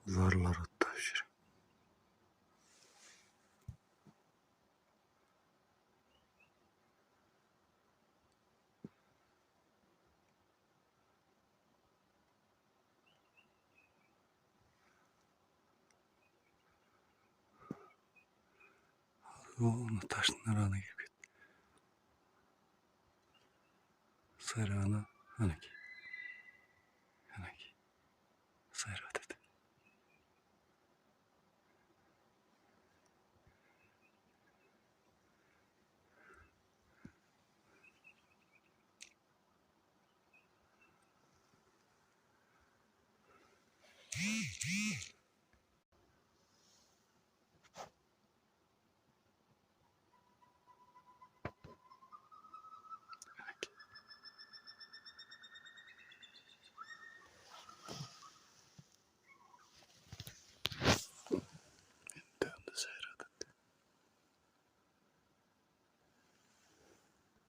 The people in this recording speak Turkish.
Zarlar attavşır. Onu taşın arana gibi. Sayrağına hani ki. Hani ki. Sayrağı dedi.